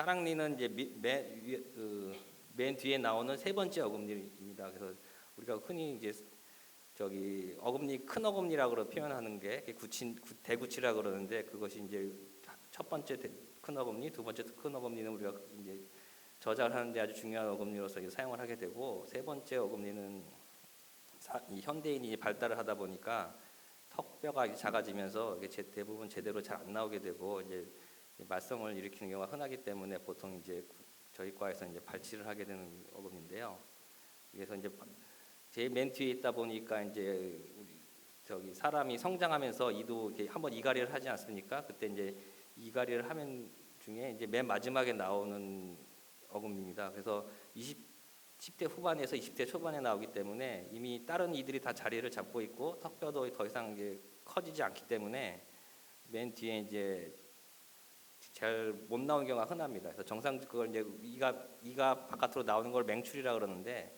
사랑니는 이제 맨 뒤에 나오는 세 번째 어금니입니다. 그래서 우리가 흔히 이제 저기 어금니 큰 어금니라고 표현하는 게 대구치라 그러는데, 그것이 이제 첫 번째 큰 어금니, 두 번째 큰 어금니는 우리가 이제 저작을 하는데 아주 중요한 어금니로서 사용을 하게 되고, 세 번째 어금니는 이 현대인이 발달을 하다 보니까 턱뼈가 작아지면서 이게 대부분 제대로 잘 안 나오게 되고 이제 말썽을 일으키는 경우가 흔하기 때문에 보통 이제 저희 과에서 이제 발치를 하게 되는 어금니인데요. 그래서 이제 제일 맨 뒤에 있다 보니까 이제 저기 사람이 성장하면서 이도 이렇게 한번 이갈이를 하지 않습니까? 그때 이제 이갈이를 하면 중에 이제 맨 마지막에 나오는 어금니입니다. 그래서 10대 후반에서 20대 초반에 나오기 때문에 이미 다른 이들이 다 자리를 잡고 있고 턱뼈도 더 이상 이게 커지지 않기 때문에 맨 뒤에 이제 잘 못 나오는 경우가 흔합니다. 그래서 그걸 이제 이가 바깥으로 나오는 걸 맹출이라 그러는데,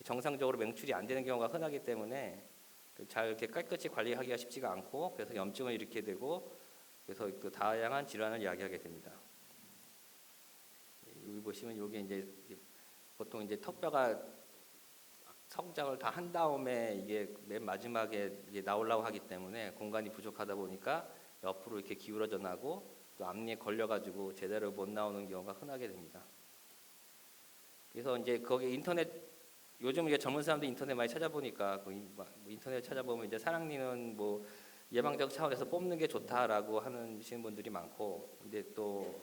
정상적으로 맹출이 안 되는 경우가 흔하기 때문에 잘 이렇게 깨끗이 관리하기가 쉽지가 않고, 그래서 염증을 일으키게 되고, 그래서 그 다양한 질환을 야기하게 됩니다. 여기 보시면 이게 이제 보통 이제 턱뼈가 성장을 다 한 다음에 이게 맨 마지막에 이제 나오려고 하기 때문에 공간이 부족하다 보니까 옆으로 이렇게 기울어져 나고 또 앞니에 걸려가지고 제대로 못 나오는 경우가 흔하게 됩니다. 그래서 이제 거기 요즘 이제 젊은 사람들 인터넷 많이 찾아보니까 인터넷 찾아보면 이제 사랑니는 뭐 예방적 차원에서 뽑는 게 좋다라고 하시는 분들이 많고, 근데 또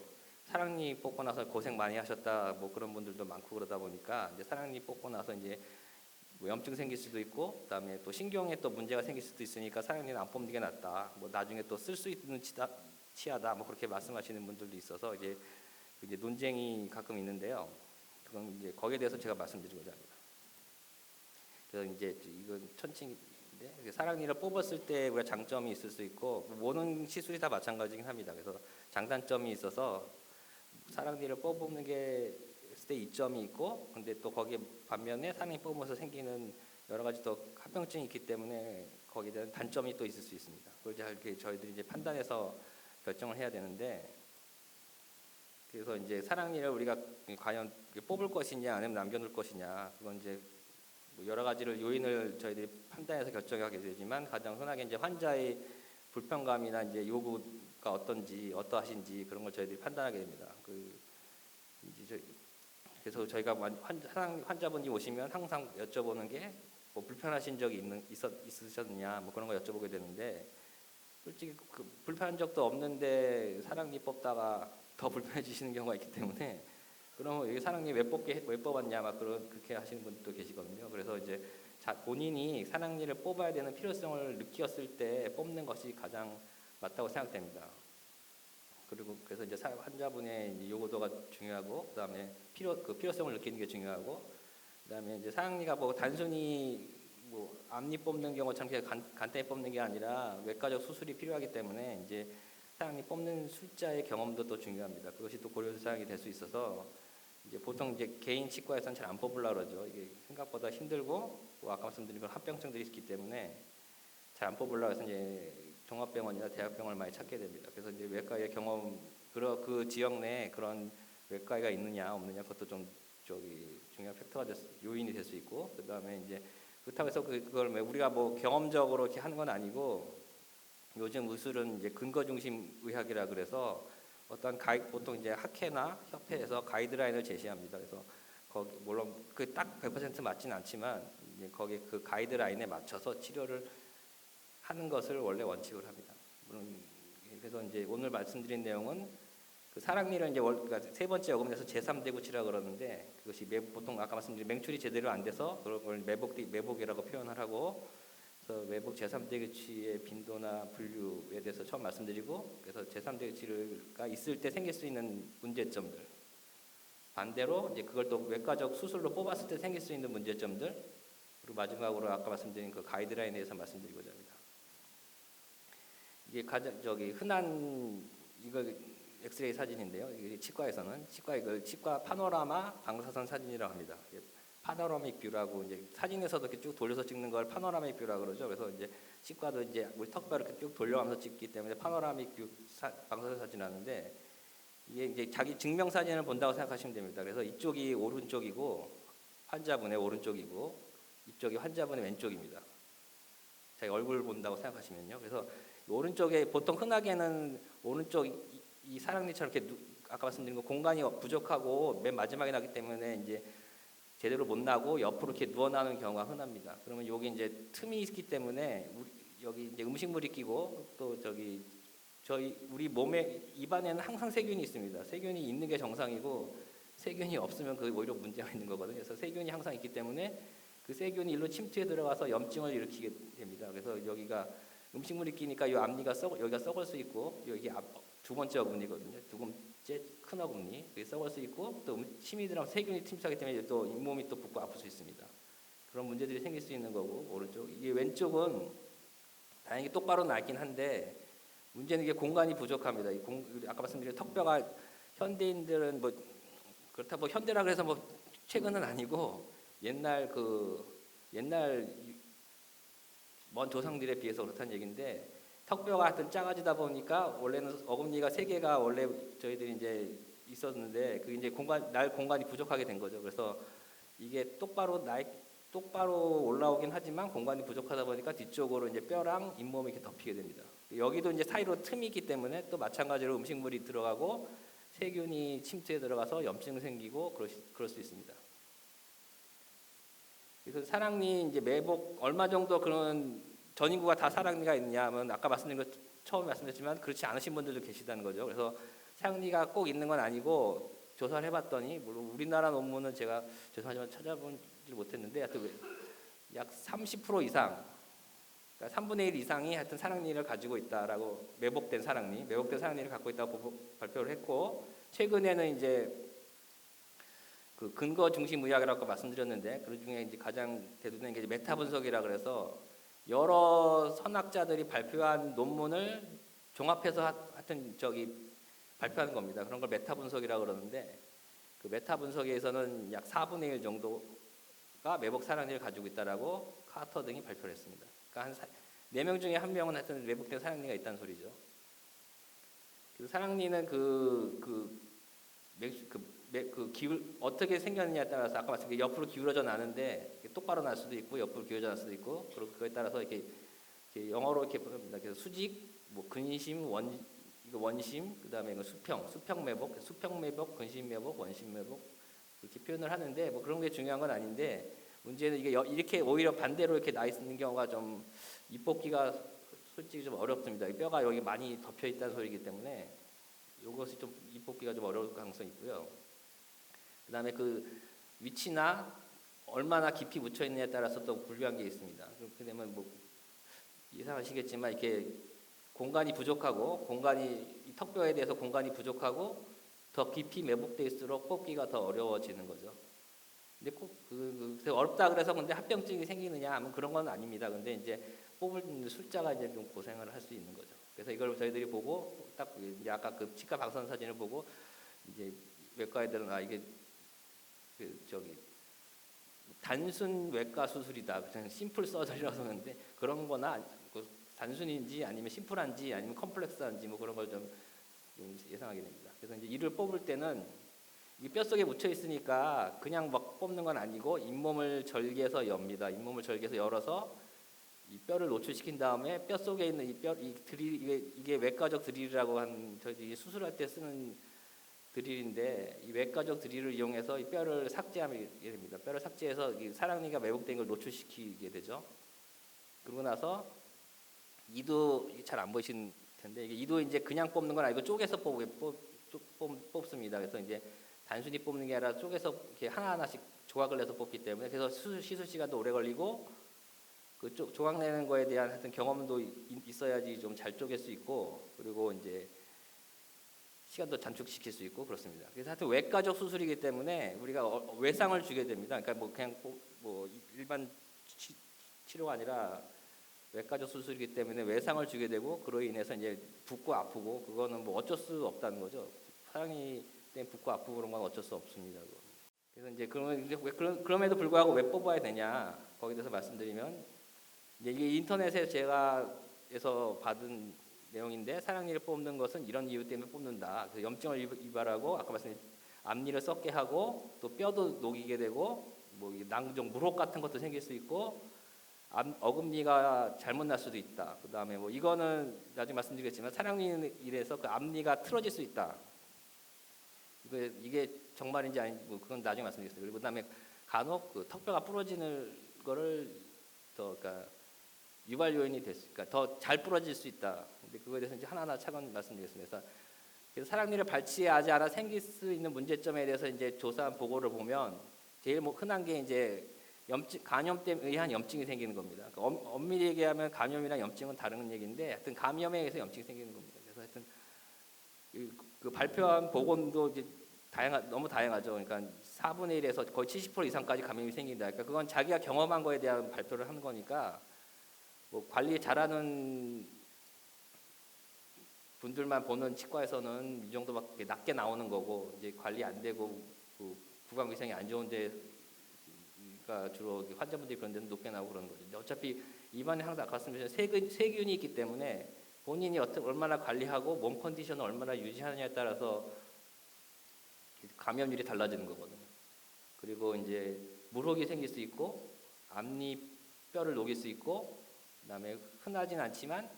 사랑니 뽑고 나서 고생 많이 하셨다 뭐 그런 분들도 많고, 그러다 보니까 이제 사랑니 뽑고 나서 이제 뭐 염증 생길 수도 있고, 그다음에 또 신경에 또 문제가 생길 수도 있으니까 사랑니는 안 뽑는 게 낫다. 뭐 나중에 또 쓸 수 있는 치아다. 뭐 그렇게 말씀하시는 분들도 있어서 이제 논쟁이 가끔 있는데요. 그건 이제 거기에 대해서 제가 말씀드리고자 합니다. 그래서 이제 이건 천칭인데, 사랑니를 뽑았을 때 우리가 장점이 있을 수 있고, 모든 시술이 다 마찬가지긴 합니다. 그래서 장단점이 있어서 사랑니를 뽑는 게 있을 때 이점이 있고, 근데 또 거기에 반면에 사랑니 뽑으면서 생기는 여러 가지 또 합병증이 있기 때문에 거기에 대한 단점이 또 있을 수 있습니다. 그걸 이제 저희들이 이제 판단해서 결정을 해야 되는데, 그래서 이제 사랑니를 우리가 과연 뽑을 것이냐 아니면 남겨놓을 것이냐, 그건 이제 여러 가지를 요인을 저희들이 판단해서 결정하게 되지만, 가장 흔하게 이제 환자의 불편감이나 이제 요구가 어떠하신지 그런 걸 저희들이 판단하게 됩니다. 그래서 저희가 환자분이 오시면 항상 여쭤보는 게 뭐 불편하신 적이 있으셨느냐 뭐 그런 거 여쭤보게 되는데, 솔직히 불편한 적도 없는데 사랑니 뽑다가 더 불편해지시는 경우가 있기 때문에, 그럼 여기 사랑니 왜 뽑았냐 막 그렇게 하시는 분도 계시거든요. 그래서 이제 본인이 사랑니를 뽑아야 되는 필요성을 느꼈을 때 뽑는 것이 가장 맞다고 생각됩니다. 그래서 이제 환자분의 요구도가 중요하고, 그다음에 필요성을 느끼는 게 중요하고, 그다음에 이제 사랑니가 뭐 단순히 뭐 앞니 뽑는 경우처럼 간단히 뽑는 게 아니라 외과적 수술이 필요하기 때문에 이제 사랑니 뽑는 숫자의 경험도 또 중요합니다. 그것이 또 고려 사항이 될 수 있어서 이제 보통 이제 개인 치과에서는 잘 안 뽑으려고 그러죠. 이게 생각보다 힘들고, 아까 말씀드린 건 합병증들이 있기 때문에 잘 안 뽑으려고 해서 이제 종합병원이나 대학병원을 많이 찾게 됩니다. 그래서 이제 외과의 경험, 그 지역 내에 그런 외과가 있느냐 없느냐, 그것도 좀 중요한 팩터가 요인이 될 수 있고, 그 다음에 이제 그렇다고 해서 그걸 우리가 뭐 경험적으로 이렇게 하는 건 아니고, 요즘 의술은 이제 근거 중심 의학이라 그래서 보통 이제 학회나 협회에서 가이드라인을 제시합니다. 그래서 거기 물론 그 딱 100% 맞지는 않지만 이제 거기 그 가이드라인에 맞춰서 치료를 하는 것을 원래 원칙으로 합니다. 물론 그래서 이제 오늘 말씀드린 내용은 그 사랑니를 이제 그러니까 세 번째 어금니에서 제3대구치라 그러는데, 그것이 보통 아까 말씀드린 맹출이 제대로 안 돼서 그런 걸 매복이라고 표현을 하고, 그래서 매복 제3대구치의 빈도나 분류에 대해서 처음 말씀드리고, 그래서 제3대구치가 있을 때 생길 수 있는 문제점들, 반대로 이제 그걸 또 외과적 수술로 뽑았을 때 생길 수 있는 문제점들, 그리고 마지막으로 아까 말씀드린 그 가이드라인에 대해서 말씀드리고자 합니다. 이게 가장 흔한 이거 엑스레이 사진인데요. 이게 치과에서는 치과 파노라마 방사선 사진이라고 합니다. 파노라믹 뷰라고, 이제 사진에서도 이렇게 쭉 돌려서 찍는 걸 파노라믹 뷰라고 그러죠. 그래서 이제 치과도 이제 우리 턱뼈를 이렇게 쭉 돌려가면서 찍기 때문에 파노라믹 뷰 방사선 사진을 하는데, 이게 이제 자기 증명 사진을 본다고 생각하시면 됩니다. 그래서 이쪽이 오른쪽이고 환자분의 오른쪽이고 이쪽이 환자분의 왼쪽입니다. 자기 얼굴 본다고 생각하시면요. 그래서 오른쪽에 보통 흔하게는 오른쪽 이 사랑니처럼 이렇게 아까 말씀드린 거 공간이 부족하고 맨 마지막에 나기 때문에 이제 제대로 못 나고 옆으로 이렇게 누워 나는 경우가 흔합니다. 그러면 여기 이제 틈이 있기 때문에 여기 이제 음식물이 끼고 또 우리 몸에 입안에는 항상 세균이 있습니다. 세균이 있는 게 정상이고 세균이 없으면 그 오히려 문제가 있는 거거든요. 그래서 세균이 항상 있기 때문에 그 세균이 일로 침투해 들어가서 염증을 일으키게 됩니다. 그래서 여기가 음식물이 끼니까 이 앞니가 여기가 썩을 수 있고 여기 두 번째 어금니거든요. 두 번째 큰 어금니 그게 썩을 수 있고 또 침이 들어가면 세균이 침투하기 때문에 또 잇몸이 또 붓고 아플 수 있습니다. 그런 문제들이 생길 수 있는 거고 오른쪽 이게 왼쪽은 다행히 똑바로 낫긴 한데 문제는 이게 공간이 부족합니다. 아까 말씀드린 턱뼈가 현대인들은 뭐 그렇다고 현대라 그래서 뭐 최근은 아니고 옛날 먼 조상들에 비해서 그렇다는 얘기인데 턱뼈가 하여튼 작아지다 보니까 원래는 어금니가 세 개가 원래 저희들이 이제 있었는데 그 이제 공간이 부족하게 된 거죠. 그래서 이게 똑바로 올라오긴 하지만 공간이 부족하다 보니까 뒤쪽으로 이제 뼈랑 잇몸이 이렇게 덮이게 됩니다. 여기도 이제 사이로 틈이 있기 때문에 또 마찬가지로 음식물이 들어가고 세균이 침투해 들어가서 염증이 생기고 그럴 수 있습니다. 그래서 사랑니 이제 매복 얼마 정도 그런 전 인구가 다 사랑니가 있느냐 하면 아까 말씀드린 것 처음 말씀드렸지만 그렇지 않으신 분들도 계시다는 거죠. 그래서 사랑니가 꼭 있는 건 아니고 조사를 해봤더니 물론 우리나라 논문은 제가 죄송하지만 찾아보지 못했는데 하여튼 약 30% 이상 그러니까 3분의 1 이상이 하여튼 사랑니를 가지고 있다라고 매복된 사랑니를 갖고 있다고 발표를 했고 최근에는 이제 그 근거 중심 의학이라고 말씀드렸는데 그 중에 이제 가장 대두되는 게 메타 분석이라 그래서 여러 선학자들이 발표한 논문을 종합해서 하여튼 발표하는 겁니다. 그런 걸 메타 분석이라고 그러는데 그 메타 분석에서는 약 4분의 1 정도가 매복 사랑니를 가지고 있다라고 카터 등이 발표를 했습니다. 그러니까 한 4명 중에 1명은 하여튼 매복된 사랑니가 있다는 소리죠. 그래서 사랑니는 어떻게 생겼느냐에 따라서 아까 말씀드린 옆으로 기울어져 나는데 똑바로 날 수도 있고 옆으로 기울어져 날 수도 있고 그거에 따라서 이렇게 영어로 이렇게 부릅니다. 그래서 수직, 뭐 근심, 원심, 그다음에 수평 매복, 근심 매복, 원심 매복 이렇게 표현을 하는데 뭐 그런 게 중요한 건 아닌데 문제는 이게 이렇게 오히려 반대로 이렇게 나 있는 경우가 좀 입뽑기가 솔직히 좀 어렵습니다. 뼈가 여기 많이 덮여 있다는 소리이기 때문에 이것이 좀 입뽑기가 좀 어려울 가능성이 있고요. 그다음에 그 위치나 얼마나 깊이 묻혀 있느냐에 따라서 또 불리한 게 있습니다. 그렇게 되면 뭐 예상하시겠지만 이렇게 공간이 부족하고 이 턱뼈에 대해서 공간이 부족하고 더 깊이 매복돼 있을수록 뽑기가 더 어려워지는 거죠. 근데 꼭 어렵다 그래서 근데 합병증이 생기느냐 하면 그런 건 아닙니다. 근데 이제 뽑을 숫자가 이제 좀 고생을 할 수 있는 거죠. 그래서 이걸 저희들이 보고 딱 이제 아까 그 치과 방사선 사진을 보고 이제 외과 애들은 이게 단순 외과 수술이다. 그냥 심플 서저리라서 하는데 그런 거나 단순인지 아니면 심플한지 아니면 컴플렉스한지 뭐 그런 걸 좀 예상하게 됩니다. 그래서 이제 이를 뽑을 때는 이 뼛속에 묻혀 있으니까 그냥 막 뽑는 건 아니고 잇몸을 절개해서 엽니다. 잇몸을 절개해서 열어서 이 뼈를 노출시킨 다음에 뼛속에 있는 이 드릴 이게 외과적 드릴이라고 저희들이 수술할 때 쓰는 드릴인데 이 외과적 드릴을 이용해서 이 뼈를 삭제하게 됩니다. 뼈를 삭제해서 이 사랑니가 매복된 걸 노출시키게 되죠. 그러고 나서 이도 잘 안 보이신 텐데 이도 이제 그냥 뽑는 건 아니고 쪼개서 뽑습니다. 그래서 이제 단순히 뽑는 게 아니라 쪼개서 이렇게 하나하나씩 조각을 내서 뽑기 때문에 그래서 시술 시간도 오래 걸리고 그 조각 내는 거에 대한 하여튼 경험도 있어야지 좀 잘 쪼갤 수 있고 그리고 이제 시간도 단축시킬 수 있고 그렇습니다. 그래서 하여튼 외과적 수술이기 때문에 우리가 외상을 주게 됩니다. 그러니까 뭐 그냥 뭐 일반 치료가 아니라 외과적 수술이기 때문에 외상을 주게 되고 그로 인해서 이제 붓고 아프고 그거는 뭐 어쩔 수 없다는 거죠. 사랑니 때문에 붓고 아프고 그런 건 어쩔 수 없습니다. 그래서 이제 그럼에도 불구하고 왜 뽑아야 되냐 거기에 대해서 말씀드리면 이제 이게 인터넷에 제가 받은 내용인데 사랑니를 뽑는 것은 이런 이유 때문에 뽑는다. 그래서 염증을 유발하고 아까 말씀드린 앞니를 썩게 하고 또 뼈도 녹이게 되고 뭐 낭종 물혹 같은 것도 생길 수 있고 어금니가 잘못 날 수도 있다. 그다음에 뭐 이거는 나중에 말씀드리겠지만 사랑니에서 그 앞니가 틀어질 수 있다. 이게 정말인지 아닌지 뭐 그건 나중에 말씀드리겠습니다. 그리고 그다음에 간혹 그 턱뼈가 부러지는 거를 더 그러니까 유발 요인이 됐으니까 더 잘 부러질 수 있다. 근데 그거에 대해서 이제 하나하나 차근 말씀드리겠습니다. 그래서 사랑니를 발치하지 않아 생길 수 있는 문제점에 대해서 이제 조사한 보고를 보면 제일 뭐 흔한 게 이제 간염 때문에 의한 염증이 생기는 겁니다. 그러니까 엄밀히 얘기하면 간염이랑 염증은 다른 얘기인데 하여튼 감염에 의해서 염증이 생기는 겁니다. 그래서 하여튼 그 발표한 보건도 이제 너무 다양하죠. 그러니까 4분의 1에서 거의 70% 이상까지 감염이 생긴다. 그러니까 그건 자기가 경험한 거에 대한 발표를 하는 거니까 뭐 관리 잘하는 분들만 보는 치과에서는 이 정도밖에 낮게 나오는 거고 이제 관리 안 되고 그 구강 위생이 안 좋은 데가 주로 환자분들이 그런 데는 높게 나오고 그러는 거죠. 어차피 입안에 항상 아까 말씀드린 세균이 있기 때문에 본인이 얼마나 관리하고 몸 컨디션을 얼마나 유지하느냐에 따라서 감염률이 달라지는 거거든요. 그리고 이제 물혹이 생길 수 있고 앞니 뼈를 녹일 수 있고 그다음에 흔하진 않지만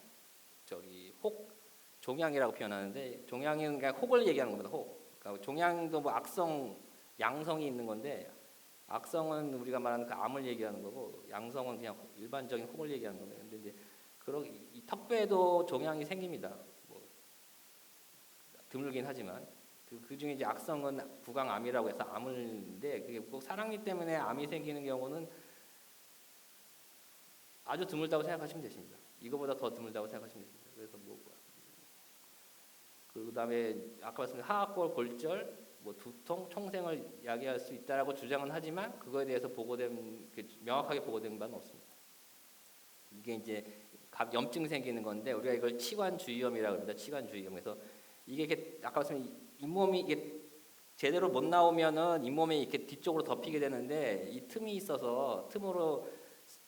종양이라고 표현하는데 종양은 그냥 혹을 얘기하는 겁니다. 혹. 그러니까 종양도 뭐 악성, 양성이 있는 건데 악성은 우리가 말하는 그 암을 얘기하는 거고 양성은 그냥 일반적인 혹을 얘기하는 겁니다. 근데 이제 이 턱뼈에도 종양이 생깁니다. 뭐 드물긴 하지만 그 중에 이제 악성은 구강암이라고 해서 암인데 그게 꼭 사랑니 때문에 암이 생기는 경우는 아주 드물다고 생각하시면 되십니다. 이거보다 더 드물다고 생각하시면 됩니다. 그래서 그다음에 아까 말씀드린 하악골, 골절, 뭐 두통, 총생을 야기할 수 있다라고 주장은 하지만 그거에 대해서 명확하게 보고된 바는 없습니다. 이게 이제 염증 생기는 건데 우리가 이걸 치관주의염이라고 합니다. 치관주의염. 그래서 이게 아까 말씀드린 잇몸이 이게 제대로 못 나오면은 잇몸에 이렇게 뒤쪽으로 덮이게 되는데 이 틈이 있어서 틈으로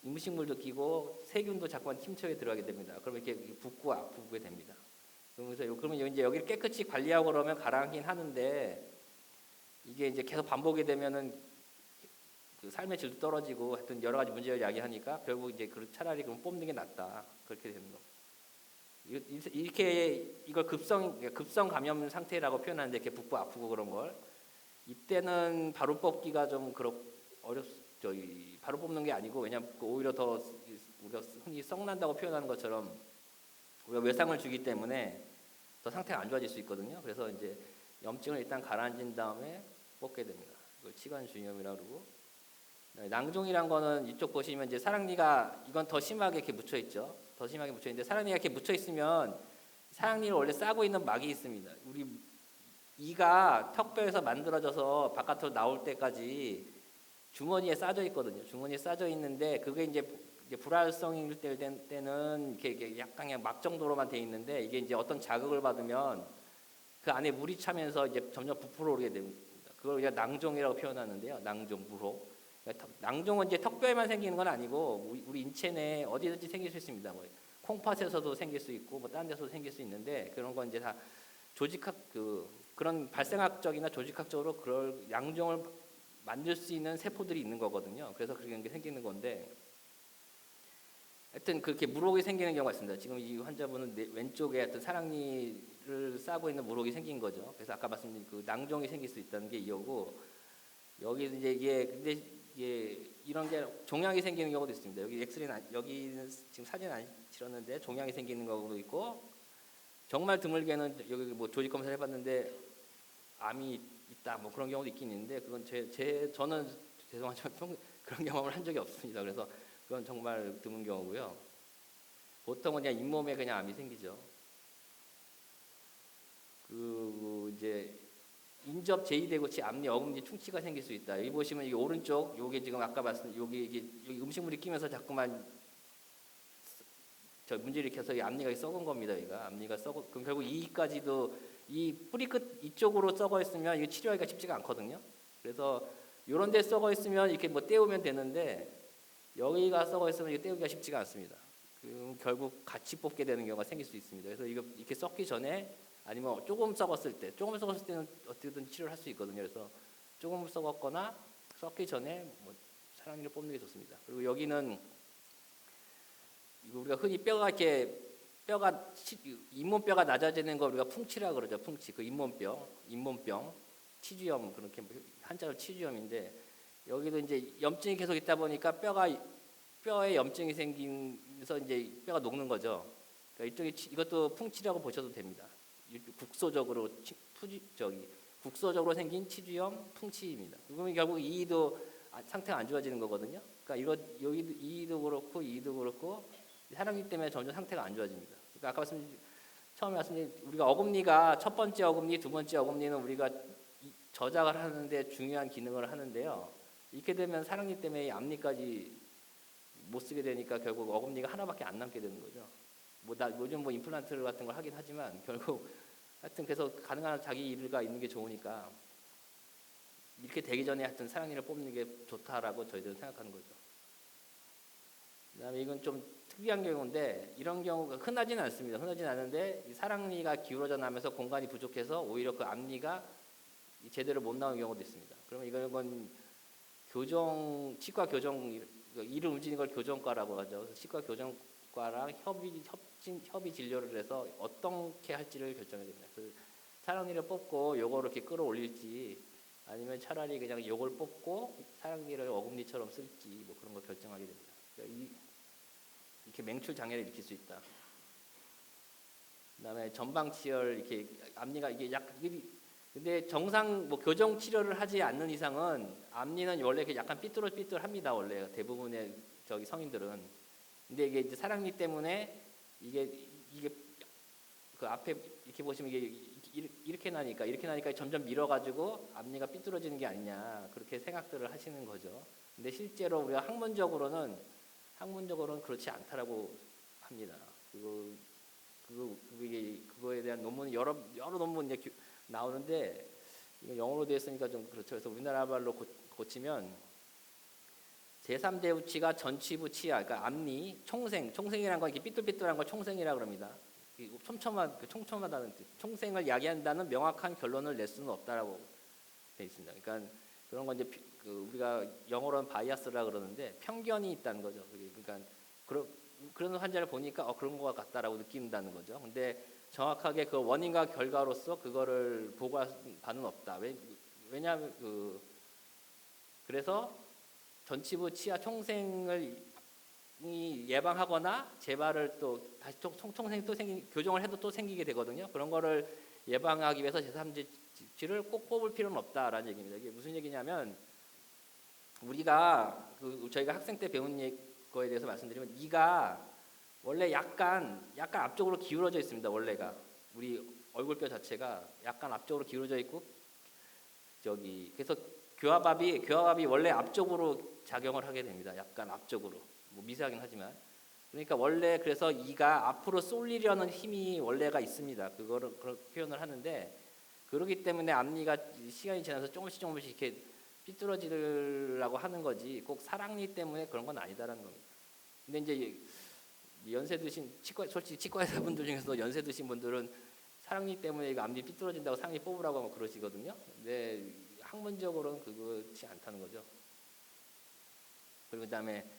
음식물도 끼고 세균도 자꾸만 침투에 들어가게 됩니다. 그러면 이렇게 붓고 아프게 됩니다. 그러면 이제 여기를 깨끗이 관리하고 그러면 가라앉긴 하는데 이게 이제 계속 반복이 되면은 그 삶의 질도 떨어지고 하여튼 여러 가지 문제를 야기하니까 결국 이제 차라리 그럼 뽑는 게 낫다 그렇게 되는 거. 이렇게 이걸 급성 감염 상태라고 표현하는데 이렇게 붓고 아프고 그런 걸 이때는 바로 뽑기가 좀 바로 뽑는 게 아니고 왜냐면 오히려 더 우리가 흔히 썩난다고 표현하는 것처럼 우리가 외상을 주기 때문에 더 상태가 안 좋아질 수 있거든요. 그래서 이제 염증을 일단 가라앉힌 다음에 뽑게 됩니다. 이걸 치관주의염이라고 그러고 낭종이란 거는 이쪽 보시면 이제 사랑니가 이건 더 심하게 이렇게 묻혀 있죠. 더 심하게 묻혀 있는데 사랑니가 이렇게 묻혀 있으면 사랑니를 원래 싸고 있는 막이 있습니다. 우리 이가 턱뼈에서 만들어져서 바깥으로 나올 때까지 주머니에 싸져 있거든요. 주머니에 싸져 있는데 그게 이제 불활성일 때는 이렇게 약간 그냥 막 정도로만 돼 있는데 이게 이제 어떤 자극을 받으면 그 안에 물이 차면서 이제 점점 부풀어 오르게 됩니다. 그걸 우리가 낭종이라고 표현하는데요. 낭종, 물혹. 낭종은 이제 턱뼈에만 생기는 건 아니고 우리 인체 내에 어디든지 생길 수 있습니다. 뭐 콩팥에서도 생길 수 있고 뭐 다른 데서도 생길 수 있는데 그런 건 이제 다 그런 발생학적이나 조직학적으로 그럴 낭종을 만들 수 있는 세포들이 있는 거거든요. 그래서 그런 게 생기는 건데 하여튼 그렇게 물혹이 생기는 경우가 있습니다. 지금 이 환자분은 왼쪽에 하여튼 사랑니를 싸고 있는 물혹이 생긴 거죠. 그래서 아까 말씀드린 그 낭종이 생길 수 있다는 게 이거고 여기 이제 이게 이런 게 종양이 생기는 경우도 있습니다. 여기 여기는 지금 사진 안 찍었는데 종양이 생기는 경우도 있고 정말 드물게는 여기 뭐 조직 검사를 해봤는데 암이 있다 뭐 그런 경우도 있긴 있는데 그건 저는 죄송하지만 그런 경험을 한 적이 없습니다. 그래서 그건 정말 드문 경우고요. 보통은 그냥 잇몸에 그냥 암이 생기죠. 이제 인접 제2대구치 앞니 어금니 충치가 생길 수 있다. 여기 보시면 이게 오른쪽 요게 지금 아까 여기 음식물이 끼면서 자꾸만 문제를 일으켜서 이 앞니가 썩은 겁니다. 여기가 앞니가 썩어. 그럼 결국 이까지도 이 뿌리 끝 이쪽으로 썩어 있으면 이거 치료하기가 쉽지가 않거든요. 그래서 이런 데 썩어 있으면 이렇게 뭐 떼우면 되는데 여기가 썩어 있으면 이거 떼우기가 쉽지가 않습니다. 결국 같이 뽑게 되는 경우가 생길 수 있습니다. 그래서 이거 이렇게 썩기 전에 아니면 조금 썩었을 때는 어떻게든 치료를 할 수 있거든요. 그래서 조금 썩었거나 썩기 전에 뭐 사랑니를 뽑는 게 좋습니다. 그리고 여기는 이거 우리가 흔히 잇몸뼈가 낮아지는 거 우리가 풍치라 그러죠. 풍치. 그 잇몸병, 치주염 그렇게 한자로 치주염인데 여기도 이제 염증이 계속 있다 보니까 뼈에 염증이 생기면서 이제 뼈가 녹는 거죠. 그러니까 이것도 풍치라고 보셔도 됩니다. 국소적으로 생긴 치주염, 풍치입니다. 그러면 결국 이도 상태가 안 좋아지는 거거든요. 그러니까 이도 그렇고 이도 그렇고 사랑니 때문에 점점 상태가 안 좋아집니다. 그러니까 아까 처음에 말씀드린 우리가 어금니가 첫 번째 어금니, 두 번째 어금니는 우리가 저작을 하는데 중요한 기능을 하는데요. 이렇게 되면 사랑니 때문에 앞니까지 못 쓰게 되니까 결국 어금니가 하나밖에 안 남게 되는 거죠. 요즘 임플란트 같은 걸 하긴 하지만 결국 하여튼 그래서 가능한 자기 일가 있는 게 좋으니까 이렇게 되기 전에 하여튼 사랑니를 뽑는 게 좋다라고 저희들은 생각하는 거죠. 그다음에 이건 좀 특이한 경우인데 이런 경우가 흔하지는 않습니다. 흔하지는 않은데 사랑니가 기울어져 나면서 공간이 부족해서 오히려 그 앞니가 제대로 못 나오는 경우도 있습니다. 그러면 이건 치과 교정 이를 움직이는 걸 교정과라고 하죠. 그래서 치과 교정과랑 협의 진료를 해서 어떻게 할지를 결정해야 됩니다. 그래서 사랑니를 뽑고 요거를 이렇게 끌어올릴지 아니면 차라리 그냥 요걸 뽑고 사랑니를 어금니처럼 쓸지 뭐 그런 걸 결정하게 됩니다. 그러니까 이렇게 맹출 장애를 일으킬 수 있다. 그다음에 전방치열 이렇게 앞니가 이게 근데 정상 교정 치료를 하지 않는 이상은 앞니는 원래 약간 삐뚤합니다. 원래 대부분의 성인들은. 근데 이게 이제 사랑니 때문에 이게 그 앞에 이렇게 보시면 이렇게 나니까 점점 밀어가지고 앞니가 삐뚤어지는 게 아니냐 그렇게 생각들을 하시는 거죠. 근데 실제로 우리가 학문적으로는 그렇지 않다라고 합니다. 그거에 대한 논문이 여러 논문 이제 나오는데 이거 영어로 되어 있으니까 좀 그렇죠. 그래서 우리나라 말로 고치면 제3대 우치가 전치부 치아, 그러니까 앞니, 총생이라는 건 이렇게 삐뚤삐뚤한 걸 총생이라 그럽니다. 촘촘하다는 뜻. 총생을 야기한다는 명확한 결론을 낼 수는 없다라고 되어 있습니다. 그러니까 그런 건 이제 우리가 영어로는 바이아스라 그러는데 편견이 있다는 거죠. 그러니까 그런 환자를 보니까 그런 것 같다라고 느낀다는 거죠. 근데 정확하게 그 원인과 결과로서 그거를 보고할 바는 없다. 왜냐하면 그래서 전치부 치아 총생을 예방하거나 재발을 또 다시 총생이 또 교정을 해도 또 생기게 되거든요. 그런 거를 예방하기 위해서 제3지치를 꼭 뽑을 필요는 없다라는 얘기입니다. 이게 무슨 얘기냐면 우리가 저희가 학생 때 배운 거에 대해서 말씀드리면 이가 원래 약간 앞쪽으로 기울어져 있습니다. 원래가 우리 얼굴뼈 자체가 약간 앞쪽으로 기울어져 있고 그래서 교합압이 원래 앞쪽으로 작용을 하게 됩니다. 약간 앞쪽으로 미세하긴 하지만 그러니까 원래 그래서 이가 앞으로 쏠리려는 힘이 원래가 있습니다. 그거를 그렇게 표현을 하는데 그렇기 때문에 앞니가 시간이 지나서 조금씩 이렇게 삐뚤어지려고 하는 거지 꼭 사랑니 때문에 그런 건 아니다라는 겁니다. 근데 이제 연세 드신 솔직히 치과 의사분들 중에서 연세 드신 분들은 사랑니 때문에 이거 앞니 삐뚤어진다고 사랑니 뽑으라고 하면 그러시거든요. 근데 학문적으로는 그것이 않다는 거죠. 그리고 그다음에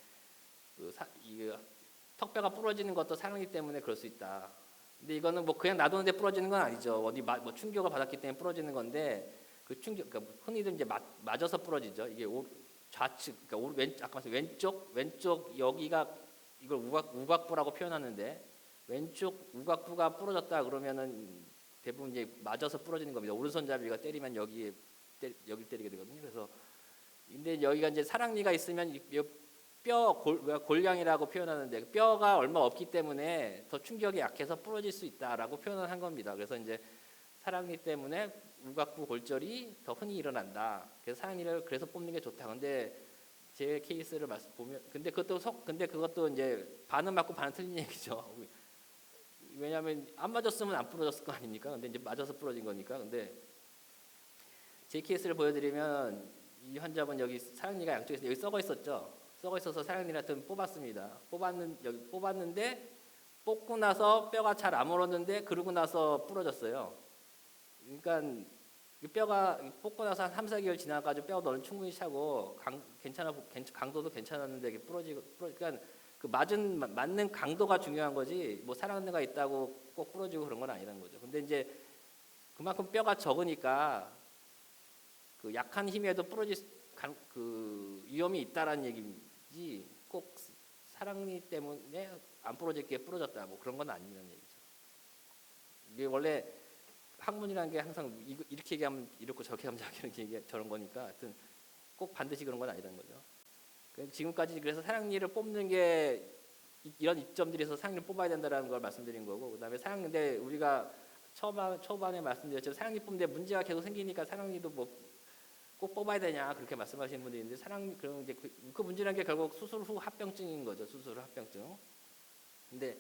턱뼈가 부러지는 것도 사랑니 때문에 그럴 수 있다. 근데 이거는 그냥 놔두는데 부러지는 건 아니죠. 어디 충격을 받았기 때문에 부러지는 건데 그 충격, 그러니까 흔히들 이제 맞아서 부러지죠. 이게 좌측, 그러니까 아까 말씀 왼쪽 여기가 이걸 우각부라고 표현하는데 왼쪽 우각부가 부러졌다 그러면은 대부분 이제 맞아서 부러지는 겁니다. 오른손잡이가 때리면 여기를 때리게 되거든요. 그래서 근데 여기가 이제 사랑니가 있으면 골강이라고 표현하는데 뼈가 얼마 없기 때문에 더 충격이 약해서 부러질 수 있다라고 표현을 한 겁니다. 그래서 이제 사랑니 때문에 우각부 골절이 더 흔히 일어난다. 그래서 사랑니를 그래서 뽑는 게 좋다. 근데 제 케이스를 보면 근데 그것도 이제 반은 맞고 반은 틀린 얘기죠. 왜냐하면 안 맞았으면 안 부러졌을 거 아닙니까? 근데 이제 맞아서 부러진 거니까. 근데 제 케이스를 보여드리면 이 환자분 여기 사랑니가 양쪽에서 여기 썩어 썩어 있어서 사랑니한테 뽑았습니다. 뽑았는데 뽑고 나서 뼈가 잘 안 물었는데 그러고 나서 부러졌어요. 그러니까 이 뼈가 뽑고 나서 한 3, 4개월 지나가지고 뼈 너는 충분히 차고 강도도 괜찮았는데 이게 그러니까 그 맞는 강도가 중요한 거지 뭐 사랑니가 있다고 꼭 부러지고 그런 건 아니라는 거죠. 근데 이제 그만큼 뼈가 적으니까 그 약한 힘에도 부러질 그 위험이 있다라는 얘기지 꼭 사랑니 때문에 안 부러질게 부러졌다 뭐 그런 건 아니라는 얘기죠. 이게 원래 학문이라는 게 항상 이렇게 얘기하면 이렇고 저렇게 하면 저런 거니까 하여튼 꼭 반드시 그런 건 아니라는 거죠. 지금까지 그래서 사랑니를 뽑는 게 이런 이점들에서 사랑니를 뽑아야 된다는 걸 말씀드린 거고, 그다음에 사랑니인데 우리가 초반에 말씀드렸죠. 사랑니 뽑는데 문제가 계속 생기니까 사랑니도 뭐 꼭 뽑아야 되냐 그렇게 말씀하시는 분들이 있는데 그럼 이제 그 문제라는 게 결국 수술 후 합병증인 거죠. 수술 후 합병증. 근데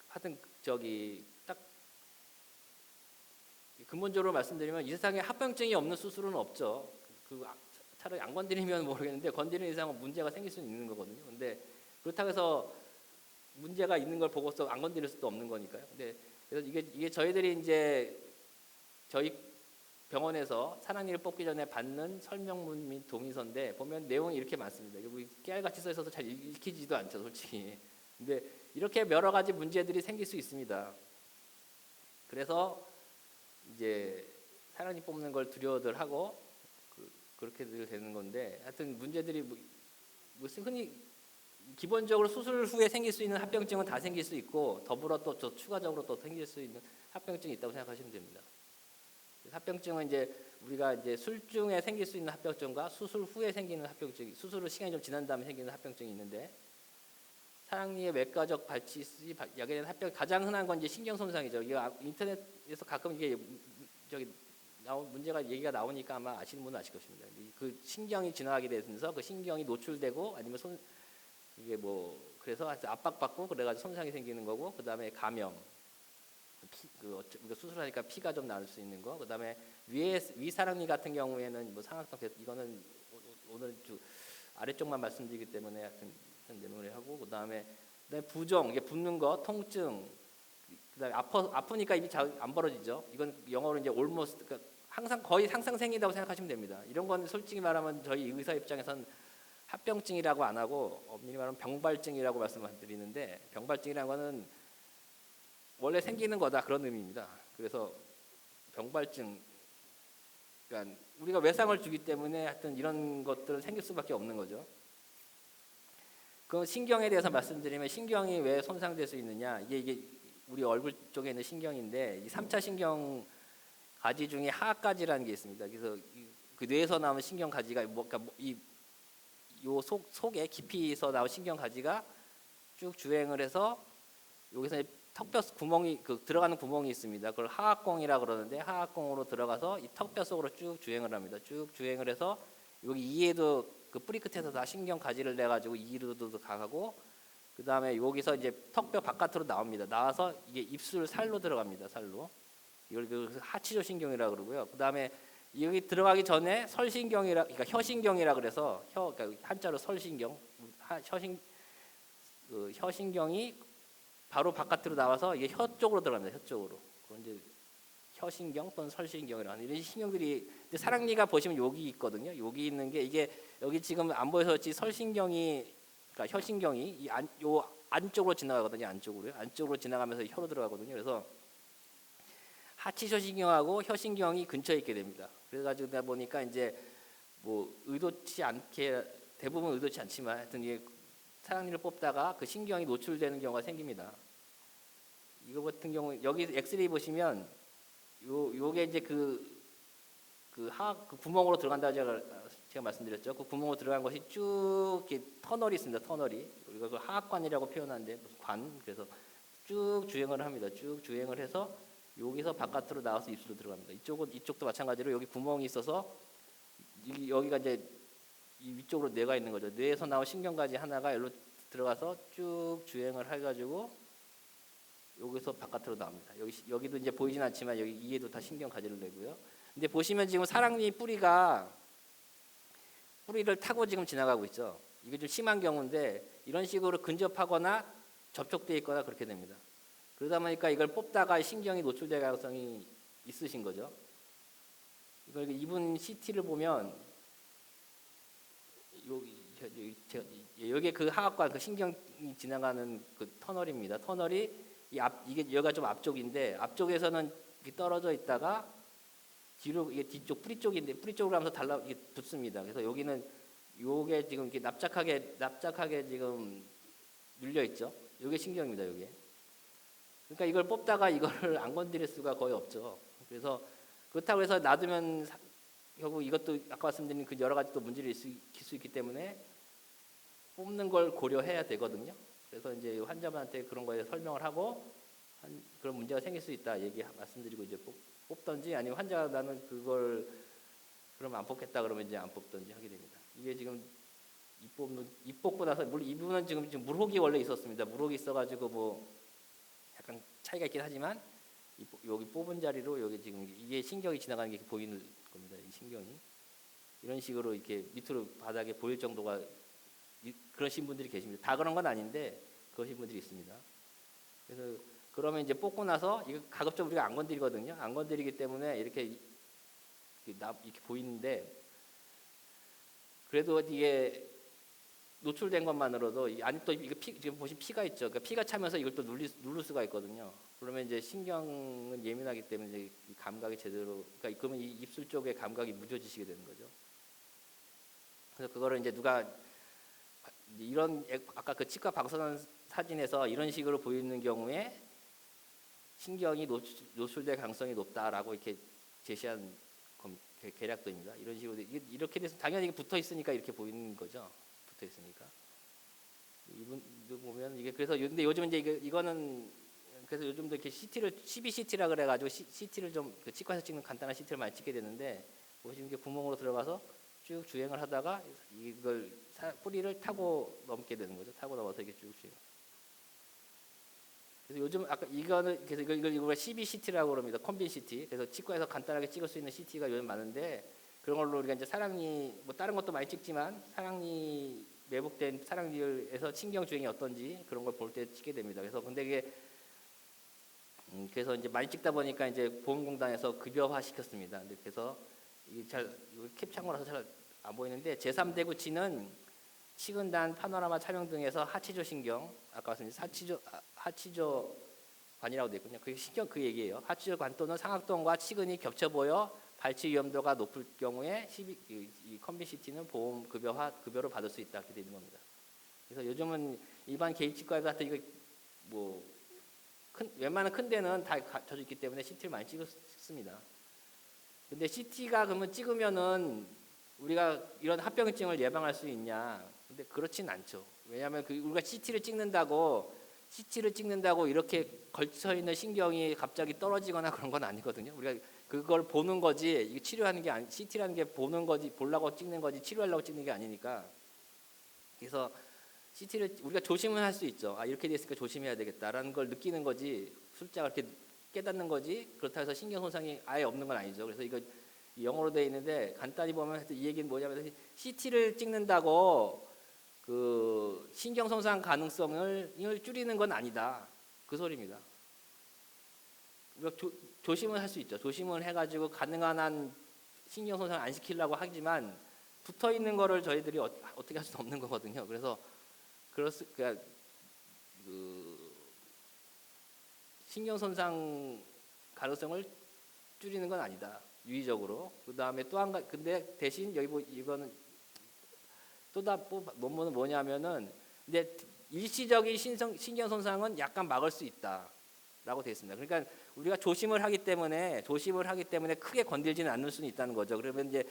하여튼 딱 근본적으로 말씀드리면 이 세상에 합병증이 없는 수술은 없죠. 차라리 안 건드리면 모르겠는데 건드리는 이상은 문제가 생길 수는 있는 거거든요. 근데 그렇다고 해서 문제가 있는 걸 보고서 안 건드릴 수도 없는 거니까요. 근데 그래서 이게 저희들이 이제 저희 병원에서 사랑니를 뽑기 전에 받는 설명문 및 동의서인데 보면 내용이 이렇게 많습니다. 여기 깨알같이 써 있어서 잘 읽히지도 않죠, 솔직히. 근데 이렇게 여러 가지 문제들이 생길 수 있습니다. 그래서 이제 사랑니 뽑는 걸 두려워들 하고 그렇게들 되는 건데 하여튼 문제들이 흔히 기본적으로 수술 후에 생길 수 있는 합병증은 다 생길 수 있고 더불어 또 추가적으로 또 생길 수 있는 합병증이 있다고 생각하시면 됩니다. 합병증은 이제 우리가 이제 술중에 생길 수 있는 합병증과 수술 후에 생기는 합병증, 수술 시간이 좀 지난 다음에 생기는 합병증이 있는데 사랑니의 외과적 발치 약에 대한 가장 흔한 건 이제 신경 손상이죠. 인터넷에서 가끔 이게 문제가 얘기가 나오니까 아마 아시는 분은 아실 것입니다. 그 신경이 지나가게 되면서 그 신경이 노출되고 아니면 이게 뭐 그래서 압박받고 그래가지고 손상이 생기는 거고 그다음에 감염. 수술하니까 피가 좀 나올 수 있는 거. 그다음에 위사랑니 같은 경우에는 뭐 상악성 이거는 오늘 아래쪽만 말씀드리기 때문에 하여튼 내놓으려 하고 그다음에 부종 이게 붓는 거, 통증. 그다음에 아프니까 입이 잘 안 벌어지죠. 이건 영어로 이제 almost 그러니까 항상 거의 항상 생긴다고 생각하시면 됩니다. 이런 건 솔직히 말하면 저희 의사 입장에서는 합병증이라고 안 하고 엄밀히 말하면 병발증이라고 말씀드리는데 병발증이라는 거는 원래 생기는 거다 그런 의미입니다. 그래서 병발증, 그러니까 우리가 외상을 주기 때문에 하여튼 이런 것들은 생길 수밖에 없는 거죠. 그 신경에 대해서 말씀드리면 신경이 왜 손상될 수 있느냐? 이게 우리 얼굴 쪽에 있는 신경인데 이 3차 신경 가지 중에 하악가지라는 게 있습니다. 그래서 그 뇌에서 나오는 신경 가지가 그러니까 요 속에 깊이에서 나온 신경 가지가 쭉 주행을 해서 여기서 턱뼈 구멍이 들어가는 구멍이 있습니다. 그걸 하악공이라 그러는데 하악공으로 들어가서 이 턱뼈 속으로 쭉 주행을 합니다. 쭉 주행을 해서 여기 이에도 그 뿌리 끝에서 다 신경 가지를 내 가지고 이로도 가고 그 다음에 여기서 이제 턱뼈 바깥으로 나옵니다. 나와서 이게 입술 살로 들어갑니다. 살로 이걸 하치조 신경이라 그러고요. 그 다음에 여기 들어가기 전에 설신경이라 그러니까 혀신경이라 그래서 그러니까 한자로 설신경 혀신경이 바로 바깥으로 나와서 이게 혀 쪽으로 들어갑니다. 혀 쪽으로. 그건 이제 혀신경 또는 설신경이라고 하는 이런 신경들이 사랑니가 보시면 여기 있거든요. 여기 있는 게 이게 여기 지금 안 보여서 그렇지 설신경이 그러니까 혀신경이 요 안쪽으로 지나가거든요. 안쪽으로 지나가면서 혀로 들어가거든요. 그래서 하치조신경하고 혀신경이 근처에 있게 됩니다. 그래가지고 보니까 이제 뭐 의도치 않게 대부분 의도치 않지만 하여튼 이게 사랑니를 뽑다가 그 신경이 노출되는 경우가 생깁니다. 이거 같은 경우 여기 엑스레이 보시면 요게 이제 그 구멍으로 들어간다고 제가 말씀드렸죠. 그 구멍으로 들어간 것이 쭉 이렇게 터널이 있습니다. 터널이 우리가 그 하악관이라고 표현하는데 무슨 관 그래서 쭉 주행을 합니다. 쭉 주행을 해서 여기서 바깥으로 나와서 입술로 들어갑니다. 이쪽도 마찬가지로 여기 구멍이 있어서 여기가 이제 이 위쪽으로 뇌가 있는 거죠. 뇌에서 나온 신경가지 하나가 여기로 들어가서 쭉 주행을 해가지고 여기서 바깥으로 나옵니다. 여기도 이제 보이진 않지만 여기 이에도 다 신경가지를 내고요. 근데 보시면 지금 사랑니 뿌리를 타고 지금 지나가고 있죠. 이게 좀 심한 경우인데 이런 식으로 근접하거나 접촉돼 있거나 그렇게 됩니다. 그러다 보니까 이걸 뽑다가 신경이 노출될 가능성이 있으신 거죠. 이걸 이분 CT를 보면 여기 그 하악관 그 신경이 지나가는 그 터널입니다. 터널이 이게 여기가 좀 앞쪽인데 앞쪽에서는 이렇게 떨어져 있다가 뒤로 이게 뒤쪽 뿌리 쪽인데 뿌리 쪽으로 하면서 이게 붙습니다. 그래서 여기는 요게 지금 이렇게 납작하게 지금 눌려 있죠. 요게 신경입니다. 요게. 그러니까 이걸 뽑다가 이거를 안 건드릴 수가 거의 없죠. 그래서 그렇다고 해서 놔두면 결국 이것도 아까 말씀드린 그 여러 가지 또 문제를 일으킬 수 있기 때문에 뽑는 걸 고려해야 되거든요. 그래서 이제 환자분한테 그런 거에 설명을 하고 그런 문제가 생길 수 있다 말씀드리고 이제 뽑던지 아니면 환자가 나는 그걸 그러면 안 뽑겠다 그러면 이제 안 뽑던지 하게 됩니다. 이게 지금 입 뽑고 나서 물론 이분은 지금 물혹이 원래 있었습니다. 물혹이 있어가지고 뭐 약간 차이가 있긴 하지만 여기 뽑은 자리로 여기 지금 이게 신경이 지나가는 게 보이는 겁니다. 이 신경이 이런 식으로 이렇게 밑으로 바닥에 보일 정도가 그러신 분들이 계십니다. 다 그런 건 아닌데 그러신 분들이 있습니다. 그래서 그러면 이제 뽑고 나서 이거 가급적 우리가 안 건드리거든요. 안 건드리기 때문에 이렇게 보이는데 그래도 이게 노출된 것만으로도 아니 또 이거 지금 보신 피가 있죠. 그러니까 피가 차면서 이걸 또 누를 수가 있거든요. 그러면 이제 신경은 예민하기 때문에 이제 이 감각이 제대로 그러면 이 입술 쪽에 감각이 무뎌지시게 되는 거죠. 그래서 그거를 이제 누가 이런 아까 그 치과 방사선 사진에서 이런 식으로 보이는 경우에 신경이 노출될 가능성이 높다라고 이렇게 제시한 계략도입니다. 이런 식으로 이렇게 돼서 당연히 붙어 있으니까 이렇게 보이는 거죠. 붙어 있으니까 이분도 보면 이게 그래서 근데 요즘 이제 이거는 그래서 요즘도 이렇게 CT를 12CT라 그래가지고 CT를 좀 그 치과에서 찍는 간단한 CT를 많이 찍게 되는데 보시면 이게 구멍으로 들어가서 쭉 주행을 하다가 이걸 뿌리를 타고 넘게 되는 거죠. 타고 넘어서 이게 쭉 주행. 그래서 요즘 아까 이거는 그래서 이걸 CBCT라고 그럽니다. 콤빈 CT. 그래서 치과에서 간단하게 찍을 수 있는 CT가 요즘 많은데 그런 걸로 우리가 이제 사랑니 뭐 다른 것도 많이 찍지만 사랑니 매복된 사랑니에서 신경 주행이 어떤지 그런 걸 볼 때 찍게 됩니다. 그래서 근데 이게 그래서 이제 많이 찍다 보니까 이제 보험공단에서 급여화 시켰습니다. 근데 그래서 이게 잘 캡창고라서 잘 안 보이는데 제3대구치는 치근단, 파노라마 촬영 등에서 하치조 신경, 아까 말씀드린 하치조 관이라고 되어 있거든요. 그 신경 그 얘기예요. 하치조 관 또는 상악동과 치근이 겹쳐 보여 발치 위험도가 높을 경우에 이 컴비시티는 보험 급여로 받을 수 있다 이렇게 되는 겁니다. 그래서 요즘은 일반 개입치과에 같은 이거 뭐 웬만한 큰 데는 다 갖춰져 있기 때문에 CT를 많이 찍습니다. 근데 CT가 그러면 찍으면은 우리가 이런 합병증을 예방할 수 있냐? 근데 그렇진 않죠. 왜냐하면 우리가 CT를 찍는다고 이렇게 걸쳐 있는 신경이 갑자기 떨어지거나 그런 건 아니거든요. 우리가 그걸 보는 거지 이게 치료하는 게 아니 CT라는 게 보는 거지 보려고 찍는 거지 치료하려고 찍는 게 아니니까. 그래서 CT를 우리가 조심은 할 수 있죠. 이렇게 됐으니까 조심해야 되겠다라는 걸 느끼는 거지 숫자가 이렇게 깨닫는 거지 그렇다고 해서 신경 손상이 아예 없는 건 아니죠. 그래서 이거 영어로 되어 있는데 간단히 보면 이 얘기는 뭐냐면 CT를 찍는다고 그 신경 손상 가능성을 줄이는 건 아니다. 그 소리입니다. 조심은 할 수 있죠. 조심을 해가지고 가능한 한 신경 손상 안 시키려고 하지만 붙어 있는 거를 저희들이 어떻게 할 수는 없는 거거든요. 그래서 그러니까 그 신경 손상 가능성을 줄이는 건 아니다. 유의적으로. 그 다음에 또 한 가지 근데 대신 여기 이거는 논문은 뭐냐면은 근데 일시적인 신경 손상은 약간 막을 수 있다라고 되어 있습니다. 그러니까 우리가 조심을 하기 때문에 크게 건들지는 않을 수는 있다는 거죠. 그러면 이제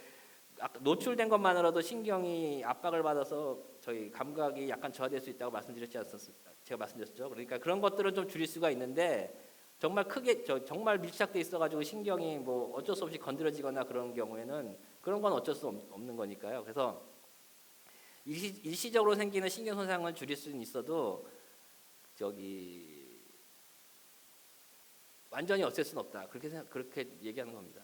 노출된 것만으로도 신경이 압박을 받아서 저희 감각이 약간 저하될 수 있다고 말씀드렸지 않습니까? 제가 말씀드렸죠. 그러니까 그런 것들은 좀 줄일 수가 있는데 정말 크게 정말 밀착돼 있어가지고 신경이 뭐 어쩔 수 없이 건드려지거나 그런 경우에는 그런 건 어쩔 수 없는 거니까요. 그래서 일시적으로 생기는 신경 손상을 줄일 수는 있어도 완전히 없앨 수는 없다. 그렇게 얘기하는 겁니다.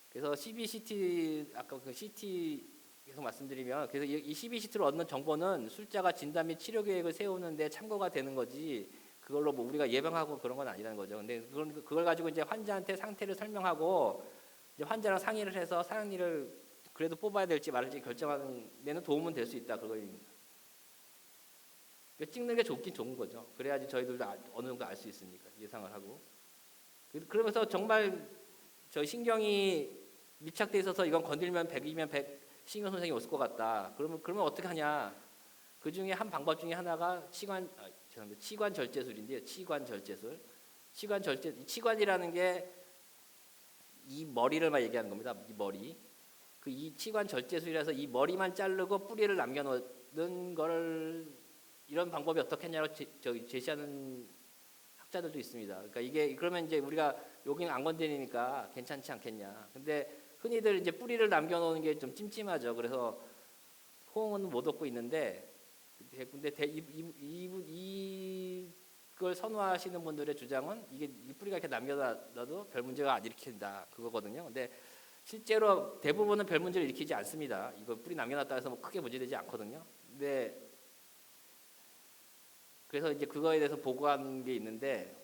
그래서 CBCT 아까 그 CT 계속 말씀드리면, 그래서 이 CBCT로 얻는 정보는 술자가 진단 및 치료 계획을 세우는데 참고가 되는 거지, 그걸로 뭐 우리가 예방하고 그런 건 아니라는 거죠. 근데 그걸 가지고 이제 환자한테 상태를 설명하고 이제 환자랑 상의를 해서 사랑니를 그래도 뽑아야 될지 말을지 결정하는 데는 도움은 될 수 있다, 그거입니다. 찍는 게 좋긴 좋은 거죠. 그래야지 저희들도 어느 정도 알 수 있으니까, 예상을 하고. 그러면서 정말 저 신경이 밀착돼 있어서 이건 건들면 100이면 100 신경 손상이 올 것 같다. 그러면 어떻게 하냐? 그 중에 한 방법 중에 하나가 치관 절제술인데요. 치관 절제술. 치관이라는 게 이 머리를 막 얘기하는 겁니다. 이 머리. 이 치관 절제술이라서 이 머리만 자르고 뿌리를 남겨놓는 걸, 이런 방법이 어떻겠냐고 제시하는 학자들도 있습니다. 그러니까 이게 그러면 이제 우리가 여기는 안 건드리니까 괜찮지 않겠냐. 근데 흔히들 이제 뿌리를 남겨놓는 게 좀 찜찜하죠. 그래서 호응은 못 얻고 있는데, 근데 이걸 선호하시는 분들의 주장은 이 뿌리가 이렇게 남겨놔도 별 문제가 안 일으킨다, 그거거든요. 근데 실제로 대부분은 별 문제를 일으키지 않습니다. 이거 뿌리 남겨놨다 해서 뭐 크게 문제되지 않거든요. 근데 그래서 이제 그거에 대해서 보고한 게 있는데,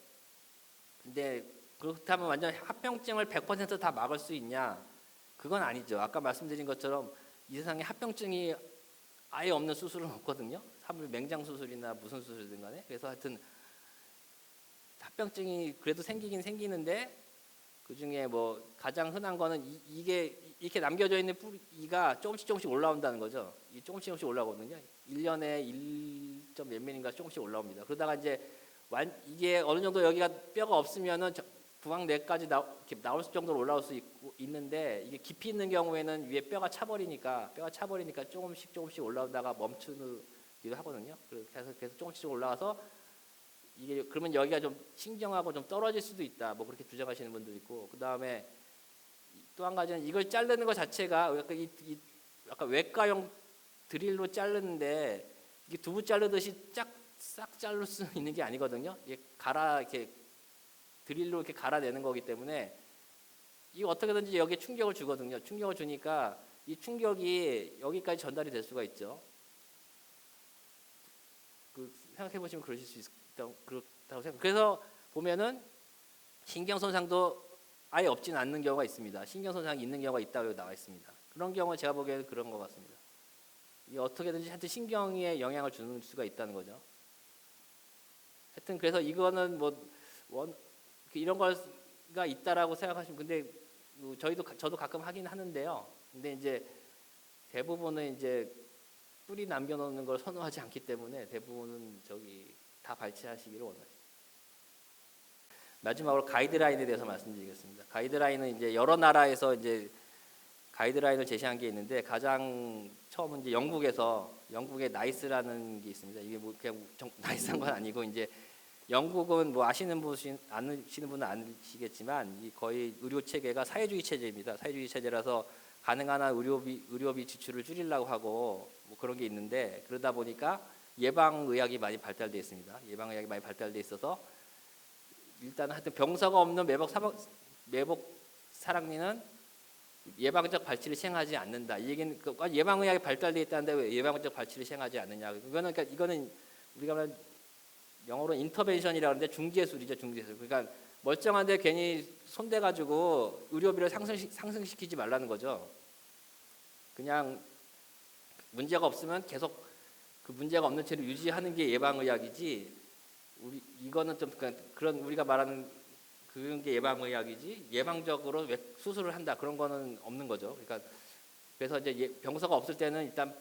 근데 그렇다면 완전 합병증을 100% 다 막을 수 있냐? 그건 아니죠. 아까 말씀드린 것처럼 이 세상에 합병증이 아예 없는 수술은 없거든요. 맹장 수술이나 무슨 수술이든 간에. 그래서 하여튼 합병증이 그래도 생기긴 생기는데, 그 중에 뭐 가장 흔한 거는 이게 이렇게 남겨져 있는 뿌리가 조금씩 올라온다는 거죠. 이 조금씩 올라오거든요. 1년에 1몇 밀인가 조금씩 올라옵니다. 그러다가 이제 이게 어느 정도 여기가 뼈가 없으면은 부항내까지 나올 정도로 올라올 수 있는데, 이게 깊이 있는 경우에는 위에 뼈가 차버리니까 조금씩 올라오다가 멈추기도 하거든요. 그래서 조금씩 올라와서 이게 그러면 여기가 좀 신경하고 좀 떨어질 수도 있다, 뭐 그렇게 주장하시는 분도 있고, 그 다음에 또 한 가지는 이걸 자르는 것 자체가 약간 외과용 드릴로 자르는데, 이게 두부 자르듯이 싹 자를 수 있는 게 아니거든요. 이게 이렇게 드릴로 이렇게 갈아내는 거기 때문에 이거 어떻게든지 여기에 충격을 주거든요. 충격을 주니까 이 충격이 여기까지 전달이 될 수가 있죠. 생각해 보시면 그러실 수 그렇다고 생각. 그래서 보면은 신경 손상도 아예 없지는 않는 경우가 있습니다. 신경 손상이 있는 경우가 있다고 나와 있습니다. 그런 경우 제가 보기에는 그런 것 같습니다. 이게 어떻게든지 하여튼 신경에 영향을 주는 수가 있다는 거죠. 하여튼 그래서 이거는 뭐 이런 거가 있다라고 생각하시면, 근데 저도 가끔 하긴 하는데요. 근데 이제 대부분은 이제 뿌리 남겨놓는 걸 선호하지 않기 때문에 대부분은 다 발치하시기를 원합니다. 마지막으로 가이드라인에 대해서 말씀드리겠습니다. 가이드라인은 이제 여러 나라에서 이제 가이드라인을 제시한 게 있는데, 가장 처음은 이제 영국의 나이스라는 게 있습니다. 이게 뭐 그냥 나이스한 건 아니고, 이제 영국은 뭐 아시는 분은 아시겠지만 거의 의료 체계가 사회주의 체제입니다. 사회주의 체제라서 가능한 한 의료비 지출을 줄이려고 하고 뭐 그런 게 있는데, 그러다 보니까 예방의학이 많이 발달되어 있습니다. 예방의학이 많이 발달되어 있어서 일단 하여튼 병사가 없는 매복 사랑니는 예방적 발치를 시행하지 않는다. 이 얘기는 예방의학이 발달되어 있다는데 왜 예방적 발치를 시행하지 않느냐. 이거는 우리가 말하는 영어로 인터벤션이라고 하는데 중재술이죠, 중재술. 그러니까 멀쩡한데 괜히 손대가지고 의료비를 상승시키지 말라는 거죠. 그냥 문제가 없으면 계속 그 문제가 없는 채로 유지하는 게 예방의학이지. 이거는 좀 그런 우리가 말하는 그런 게 예방의학이지, 예방적으로 수술을 한다 그런 거는 없는 거죠. 그러니까 그래서 이제 병사가 없을 때는 일단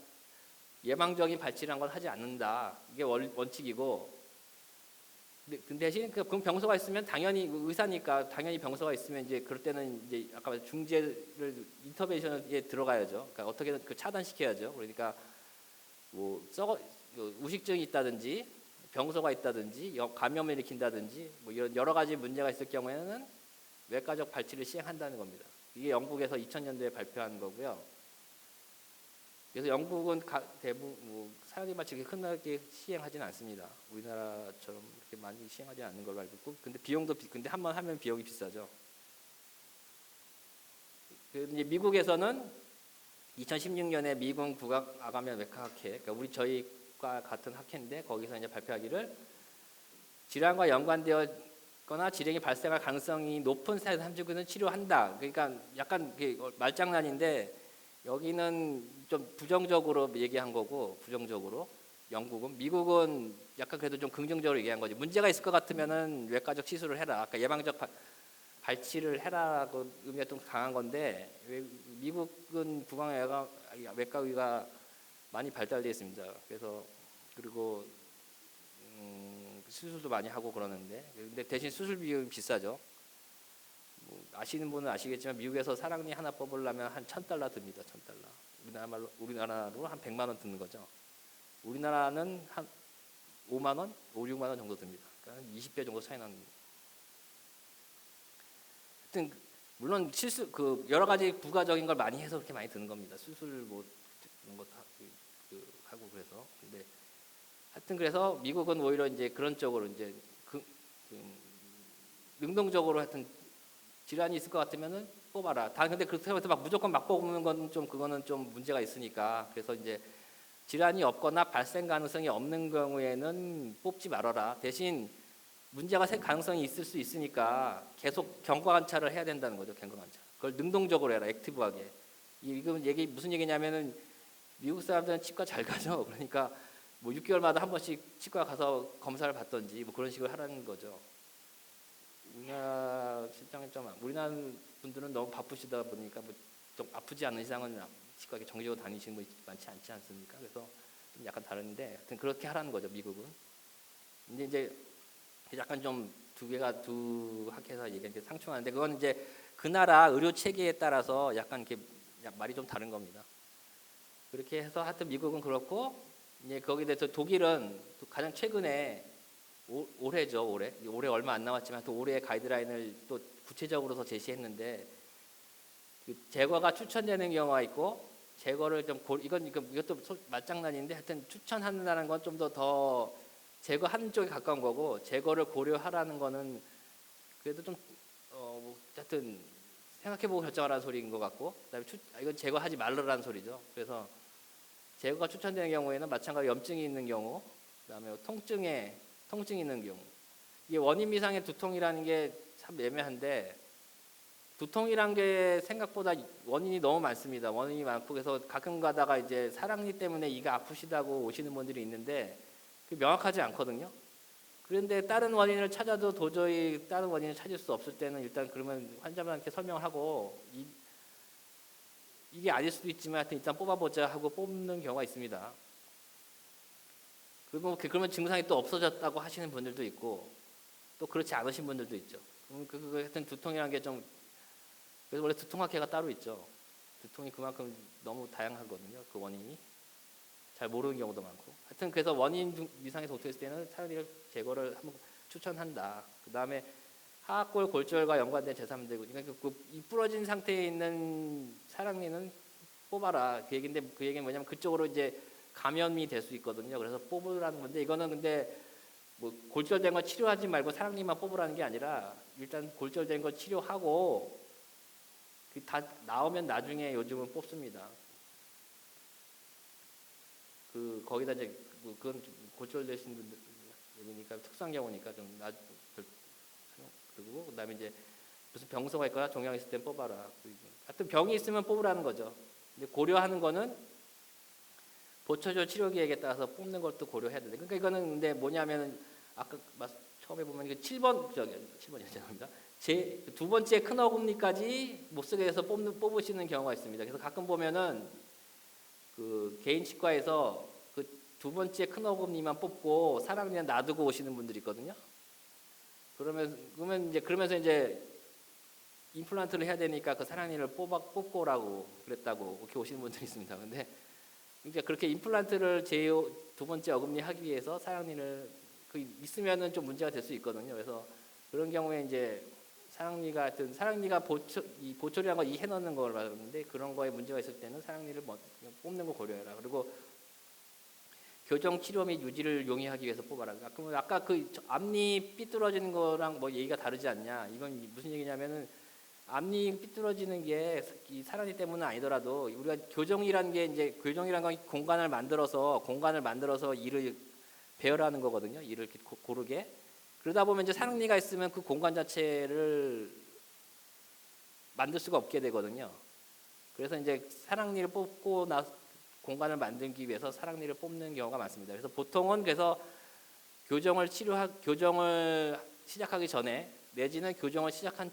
예방적인 발치라는 건 하지 않는다. 이게 원칙이고. 근데 대신 그럼 병서가 있으면 당연히 의사니까 당연히 병서가 있으면 이제 그럴 때는 이제 아까 말한 중재를 인터벤션에 들어가야죠. 그러니까 어떻게든 차단시켜야죠. 그러니까 뭐 우식증이 있다든지 병서가 있다든지 감염을 일으킨다든지 뭐 이런 여러 가지 문제가 있을 경우에는 외과적 발치를 시행한다는 겁니다. 이게 영국에서 2000년도에 발표한 거고요. 그래서 영국은 대부분 사형리 발치 그렇게 흔하게 시행하지는 않습니다. 우리나라처럼 그렇게 많이 시행하지 않는 걸로 알고 있고, 근데 한 번 하면 비용이 비싸죠. 이제 미국에서는 2016년에 미군 국악 아가미아 외과 학회, 그러니까 저희과 같은 학회인데 거기서 이제 발표하기를 질환과 연관되었거나 질병이 발생할 가능성이 높은 사회 3주기는 치료한다. 그러니까 약간 말장난인데 여기는 좀 부정적으로 얘기한 거고, 부정적으로. 영국은, 미국은 약간 그래도 좀 긍정적으로 얘기한 거지. 문제가 있을 것 같으면은 외과적 시술을 해라. 아까 예방적 발치를 해라고 의미가 좀 강한 건데, 미국은 외과의가 많이 발달되어 있습니다. 그래서 그리고 수술도 많이 하고 그러는데, 근데 대신 수술 비용이 비싸죠. 아시는 분은 아시겠지만 미국에서 사랑니 하나 뽑으려면 한 $1,000 듭니다. $1,000. 우리나라로 한 100만 원 드는 거죠. 우리나라는 한 5만 원, 5, 6만 원 정도 듭니다. 그러니까 한 20배 정도 차이 나는. 하여튼 물론 여러 가지 부가적인 걸 많이 해서 그렇게 많이 드는 겁니다. 수술 뭐 그런 것도 하고 그래서. 근데 하여튼 그래서 미국은 오히려 이제 그런 쪽으로 이제 능동적으로 하여튼 질환이 있을 것 같으면은 뽑아라. 근데 그렇다고 해서 막 무조건 막 뽑는 건 좀 그거는 좀 문제가 있으니까. 그래서 이제 질환이 없거나 발생 가능성이 없는 경우에는 뽑지 말아라. 대신 문제가 생 가능성이 있을 수 있으니까 계속 경과 관찰을 해야 된다는 거죠. 경과 관찰. 그걸 능동적으로 해라. 액티브하게. 이건 무슨 얘기냐면은 미국 사람들은 치과 잘 가죠. 그러니까 뭐 6개월마다 한 번씩 치과 가서 검사를 받던지 뭐 그런 식으로 하라는 거죠. 우리나라 실장은 좀, 우리나라 분들은 너무 바쁘시다 보니까 뭐 좀 아프지 않은 이상은 치과에 정기적으로 다니시는 분이 많지 않지 않습니까? 그래서 좀 약간 다른데, 하여튼 그렇게 하라는 거죠, 미국은. 근데 이제 약간 좀 두 학회에서 얘기하는 게 상충하는데, 그건 이제 그 나라 의료 체계에 따라서 약간 이렇게 말이 좀 다른 겁니다. 그렇게 해서 하여튼 미국은 그렇고, 이제 거기에 대해서 독일은 가장 최근에 올해죠, 올해 얼마 안 남았지만 또 올해 가이드라인을 또 구체적으로 더 제시했는데, 제거가 추천되는 경우가 있고, 제거를 좀 이것도 말장난인데, 하여튼 추천한다는 건 좀 더 제거하는 쪽에 가까운 거고, 제거를 고려하라는 거는 그래도 좀 하여튼 생각해보고 결정하라는 소리인 것 같고, 그다음에 이건 제거하지 말라라는 소리죠. 그래서 제거가 추천되는 경우에는 마찬가지로 염증이 있는 경우, 그다음에 통증이 있는 경우, 이게 원인 미상의 두통이라는 게 참 애매한데, 두통이란 게 생각보다 원인이 너무 많습니다. 원인이 많고, 그래서 가끔 가다가 이제 사랑니 때문에 이가 아프시다고 오시는 분들이 있는데 명확하지 않거든요. 그런데 다른 원인을 찾아도 도저히 다른 원인을 찾을 수 없을 때는 일단 그러면 환자분한테 설명을 하고, 이게 아닐 수도 있지만 하여튼 일단 뽑아보자 하고 뽑는 경우가 있습니다. 그리고 그러면 증상이 또 없어졌다고 하시는 분들도 있고, 또 그렇지 않으신 분들도 있죠. 하여튼 두통이라는 게 좀, 그래서 원래 두통학회가 따로 있죠. 두통이 그만큼 너무 다양하거든요. 그 원인이 잘 모르는 경우도 많고. 하여튼 그래서 원인 미상에서 어떻게 했을 때는 차라리 제거를 한번 추천한다. 그 다음에 하악골 골절과 연관된 제3대구, 그러니까 이 부러진 상태에 있는 사랑니는 뽑아라. 그 얘기인데, 그 얘기는 뭐냐면 그쪽으로 이제 감염이 될 수 있거든요. 그래서 뽑으라는 건데, 이거는 근데 뭐 골절된 거 치료하지 말고 사랑니만 뽑으라는 게 아니라, 일단 골절된 거 치료하고 다 나오면 나중에 요즘은 뽑습니다. 거기다 이제 그건 골절되신 분들 얘기니까 특수한 경우니까 좀 그리고 그다음에 이제 무슨 병소가 있거나 종양이 있을 땐 뽑아라. 하여튼 병이 있으면 뽑으라는 거죠. 근데 고려하는 거는 보초조 치료 계획에 따라서 뽑는 것도 고려해야 되는데, 그러니까 이거는 근데 뭐냐면은 아까 처음에 보면 7번이요, 죄송합니다. 두 번째 큰 어금니까지 못 쓰게 해서 뽑으시는 경우가 있습니다. 그래서 가끔 보면은 그 개인 치과에서 그 두 번째 큰 어금니만 뽑고 사랑니는 놔두고 오시는 분들이 있거든요. 그러면서 이제 임플란트를 해야 되니까 그 사랑니를 뽑고 오라고 그랬다고 이렇게 오시는 분들이 있습니다. 근데 이제 그렇게 임플란트를 두 번째 어금니 하기 위해서 사랑니를 있으면은 좀 문제가 될 수 있거든요. 그래서 그런 경우에 이제 사랑니가 보초리라는 거 이해 넣는 걸 말하는데, 그런 거에 문제가 있을 때는 사랑니를 뽑는 거 고려해라. 그리고 교정 치료 및 유지를 용이하기 위해서 뽑아라. 그러면 아까 그 앞니 삐뚤어지는 거랑 뭐 얘기가 다르지 않냐? 이건 무슨 얘기냐면은 앞니 삐뚤어지는 게 이 사랑니 때문은 아니더라도 우리가 교정이라는 게 이제 교정이라는 건 공간을 만들어서 이를 배열하는 거거든요. 이를 이렇게 고르게. 그러다 보면 이제 사랑니가 있으면 그 공간 자체를 만들 수가 없게 되거든요. 그래서 이제 사랑니를 뽑고 공간을 만들기 위해서 사랑니를 뽑는 경우가 많습니다. 그래서 보통은 그래서 교정을 시작하기 전에 내지는 교정을 시작한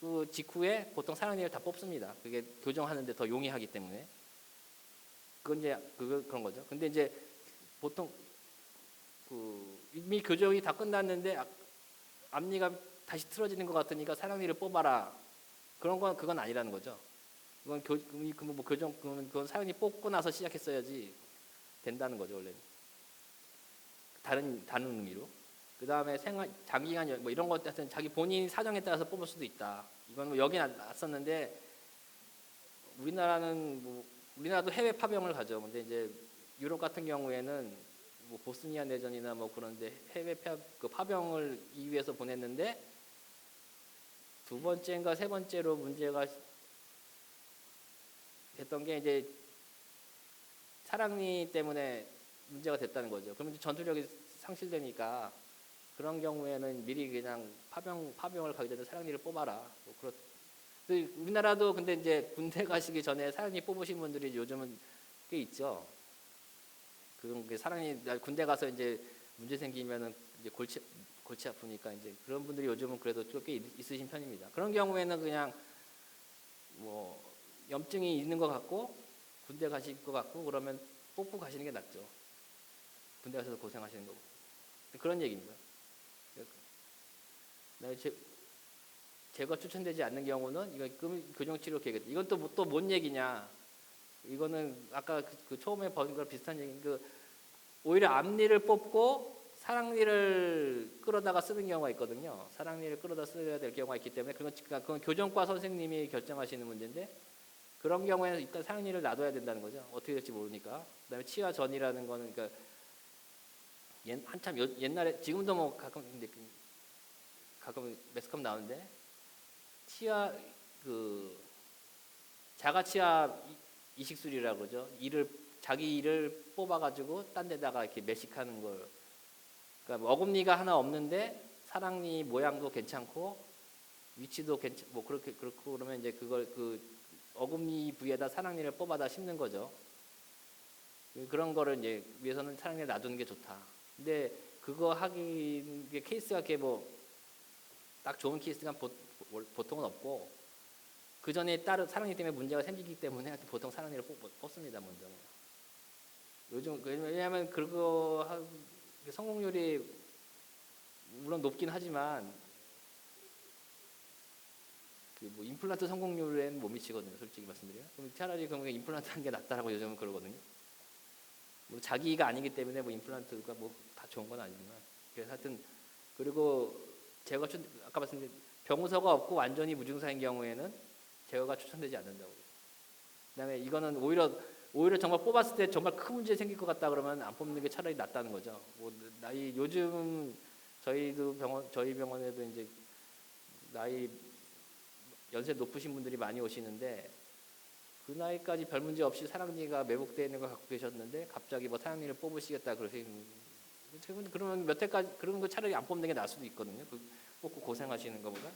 그 직후에 보통 사랑니를 다 뽑습니다. 그게 교정하는데 더 용이하기 때문에. 그건 이제 그런 거죠. 근데 이제 보통 이미 교정이 다 끝났는데 앞니가 다시 틀어지는 것 같으니까 사랑니를 뽑아라. 그건 아니라는 거죠. 그건 사랑니 뽑고 나서 시작했어야지 된다는 거죠, 원래는. 다른 의미로. 그 다음에 장기간 뭐 이런 것 같은 자기 본인 사정에 따라서 뽑을 수도 있다. 이건 뭐 여기 났었는데 우리나라도 해외 파병을 가죠. 근데 이제 유럽 같은 경우에는 뭐 보스니아 내전이나 뭐 그런데 해외 파병을 EU에서 보냈는데 두 번째인가 세 번째로 문제가 됐던 게 이제 사랑니 때문에 문제가 됐다는 거죠. 그러면 이제 전투력이 상실되니까 그런 경우에는 미리 그냥 파병을 가기 전에 사랑니를 뽑아라. 뭐 우리나라도 근데 이제 군대 가시기 전에 사랑니 뽑으신 분들이 요즘은 꽤 있죠. 사랑니 군대 가서 이제 문제 생기면은 이제 골치 아프니까 이제 그런 분들이 요즘은 그래도 꽤 있으신 편입니다. 그런 경우에는 그냥 뭐 염증이 있는 것 같고 군대 가실 것 같고 그러면 뽑고 가시는 게 낫죠. 군대 가서 고생하시는 거고. 그런 얘기입니다. 제가 추천되지 않는 경우는 이건 교정치료 계획. 이건 또 뭔 얘기냐? 이거는 아까 그 처음에 본 거랑 비슷한 얘기인 오히려 앞니를 뽑고 사랑니를 끌어다가 쓰는 경우가 있거든요. 사랑니를 끌어다 써야 될 경우가 있기 때문에 그건 교정과 선생님이 결정하시는 문제인데 그런 경우에는 일단 사랑니를 놔둬야 된다는 거죠. 어떻게 될지 모르니까. 그다음에 치아 전이라는 거는 그러니까 한참 옛날에 지금도 뭐 가끔 매스컴 나오는데 치아 자가치아 이식술이라고 그러죠. 자기 이를 뽑아가지고 딴 데다가 이렇게 매식하는 걸. 그러니까 어금니가 하나 없는데 사랑니 모양도 괜찮고 위치도 뭐 그렇고 그러면 이제 그걸 어금니 부위에다 사랑니를 뽑아다 심는 거죠. 그런 거를 이제 위해서는 사랑니를 놔두는 게 좋다. 근데 그거 하기 케이스가 이렇게 뭐 딱 좋은 케이스가 보통은 없고 그 전에 사랑니 때문에 문제가 생기기 때문에 보통 사랑니를 뽑습니다 먼저. 요즘 왜냐하면 그거 성공률이 물론 높긴 하지만 뭐 임플란트 성공률에는 못 미치거든요, 솔직히 말씀드려요. 그럼 차라리 그러면 임플란트 하는 게 낫다라고 요즘은 그러거든요. 뭐 자기가 아니기 때문에 뭐 임플란트가 뭐 다 좋은 건 아니지만 그래서 하여튼 그리고 아까 말씀드린 병우서가 없고 완전히 무증상인 경우에는 제거가 추천되지 않는다고. 그다음에 이거는 오히려 정말 뽑았을 때 정말 큰 문제 생길 것 같다 그러면 안 뽑는 게 차라리 낫다는 거죠. 뭐 요즘 저희 병원에도 이제 연세 높으신 분들이 많이 오시는데 그 나이까지 별 문제 없이 사랑니가 매복되어 있는 걸 갖고 계셨는데 갑자기 뭐 사랑니를 뽑으시겠다 그러시는 그러면 몇 해까지 그런 거 차라리 안 뽑는 게 나을 수도 있거든요. 뽑고 고생하시는 것보다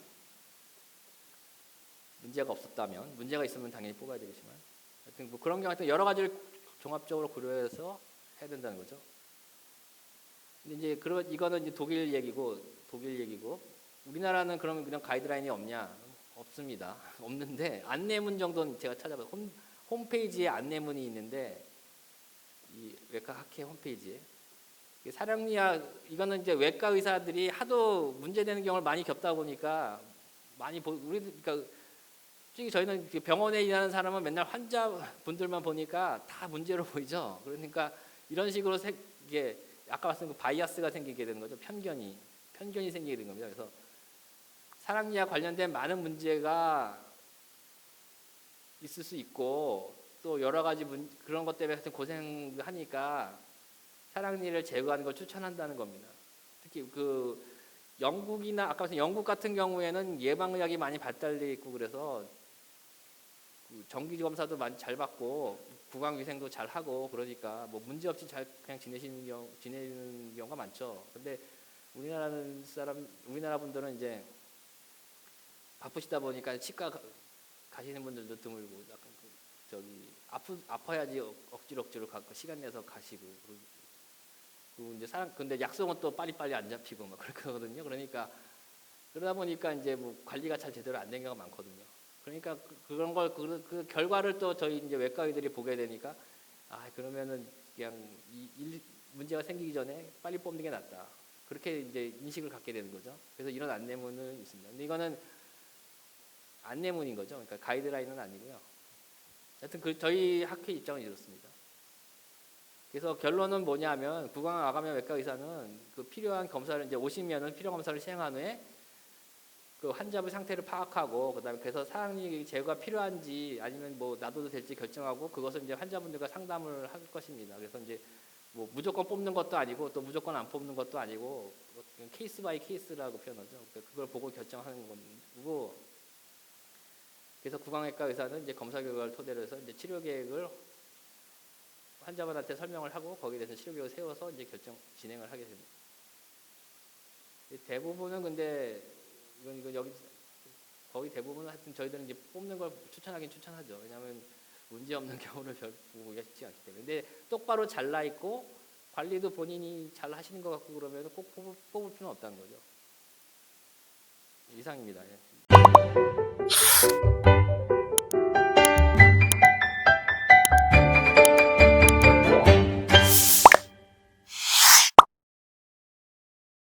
문제가 없었다면 문제가 있으면 당연히 뽑아야 되겠지만 하여튼 뭐 그런 경우 여러 가지를 종합적으로 고려해서 해야 된다는 거죠. 근데 이제 이거는 이제 독일 얘기고 우리나라는 그러면 그냥 가이드라인이 없냐? 없습니다. 없는데 안내문 정도는 제가 찾아봐서 홈페이지에 안내문이 있는데 이 외과 학회 홈페이지에 이거는 이제 외과 의사들이 하도 문제되는 경우를 많이 겪다 보니까 그러니까 솔직히 저희는 병원에 일하는 사람은 맨날 환자분들만 보니까 다 문제로 보이죠. 그러니까 이런 식으로 이게 아까 말씀드린 바이아스가 생기게 되는 거죠. 편견이 생기게 되는 겁니다. 그래서 사랑니와 관련된 많은 문제가 있을 수 있고 또 여러 가지 그런 것 때문에 하여튼 고생하니까 사랑니를 제거하는 걸 추천한다는 겁니다. 특히 영국이나 아까 말씀 영국 같은 경우에는 예방의학이 많이 발달돼 있고 그래서 그 정기 검사도 많이 잘 받고 구강위생도 잘 하고 그러니까 뭐 문제 없이 잘 그냥 지내는 경우가 많죠. 근데 우리나라 분들은 이제 바쁘시다 보니까 치과 가시는 분들도 드물고 약간 아파야지 억지로 가고 시간 내서 가시고 그리고 이제 근데 약속은 또 빨리빨리 안 잡히고 막 그렇거든요. 그러니까 그러다 보니까 이제 뭐 관리가 잘 제대로 안 된 경우가 많거든요. 그러니까 그런 걸 그 결과를 또 저희 이제 외과의들이 보게 되니까 그러면은 그냥 문제가 생기기 전에 빨리 뽑는 게 낫다. 그렇게 이제 인식을 갖게 되는 거죠. 그래서 이런 안내문은 있습니다. 근데 이거는 안내문인 거죠. 그러니까 가이드라인은 아니고요. 하여튼 저희 학회 입장은 이렇습니다. 그래서 결론은 뭐냐면 구강암 외과 의사는 그 필요한 검사를 이제 오시면은 필요 검사를 시행한 후에 그 환자의 상태를 파악하고 그다음에 그래서 사항이 제거가 필요한지 아니면 뭐 놔둬도 될지 결정하고 그것을 이제 환자분들과 상담을 할 것입니다. 그래서 이제 뭐 무조건 뽑는 것도 아니고 또 무조건 안 뽑는 것도 아니고 케이스 바이 케이스라고 표현하죠. 그러니까 그걸 보고 결정하는 거고. 그래서 구강외과 의사는 이제 검사 결과를 토대로 해서 이제 치료 계획을 환자분한테 설명을 하고 거기에 대해서 치료 계획을 세워서 이제 진행을 하게 됩니다. 대부분은 근데 이건 여기 거의 대부분은 하여튼 저희들은 이제 뽑는 걸 추천하긴 추천하죠. 왜냐하면 문제 없는 경우를 별 보고 싶지 않기 때문에. 근데 똑바로 잘나 있고 관리도 본인이 잘 하시는 것 같고 그러면 꼭 뽑을 필요는 없다는 거죠. 이상입니다. 예.